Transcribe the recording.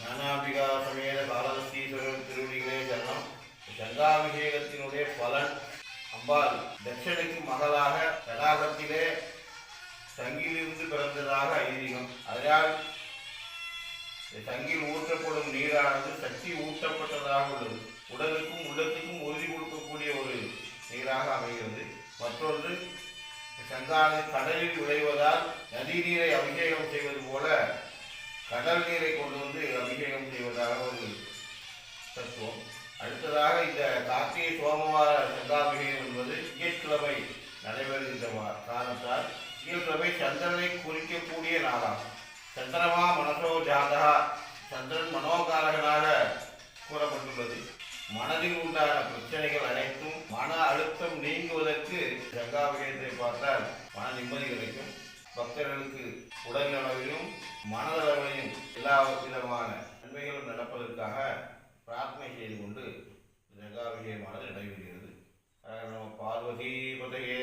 ஞானாம்பிகா சமேத காலதஸ்தீஸ்வரர் திருவடிகளே சரணம். கங்காபிஷேகத்தினுடைய பலன், அம்பாள் தட்சனுக்கு மகளாக தடாகத்திலே சங்கிலிருந்து பிறந்ததாக ஐதீகம். அதனால் சங்கில் ஊற்றப்படும் நீரானது சக்தி ஊட்டப்பட்டதாக உள்ளது. உடலுக்கும் உள்ளத்துக்கும் உறுதி கொடுக்கக்கூடிய ஒரு நீராக அமைகிறது. மற்றொன்று, கங்கானது கடலில் விளைவதால் நதி நீரை அபிஷேகம் செய்வது போல கடல் நீரை கொண்டு வந்து அபிஷேகம் செய்வதாக ஒரு தத்துவம். அடுத்ததாக, இந்த கார்த்திகை சோமவார கங்காபிஷேகம் என்பது திங்கட்கிழமை நடைபெறுகின்ற காரணத்தால் திங்கட்கிழமை சந்திரனை குறிக்கக்கூடிய நாளாகும். சந்திரமா மனசோ ஜாதா, சந்திரன் மனோகாரகனாக கூறப்பட்டுள்ளது. மனதில் உண்டான பிரச்சனைகள் அனைத்தும் மன அழுத்தம் நீங்குவதற்கு கங்காபிஷேகத்தை பார்த்தால் மன நிம்மதி கிடைக்கும். பக்தர்களுக்கு உடல் அளவிலும் மனதளவிலும் எல்லா விதமான நன்மைகளும் நடப்பதற்காக பிரார்த்தனை செய்து கொண்டு கங்காபிஷேகமானது நடைபெறுகிறது. பார்வதி பதையே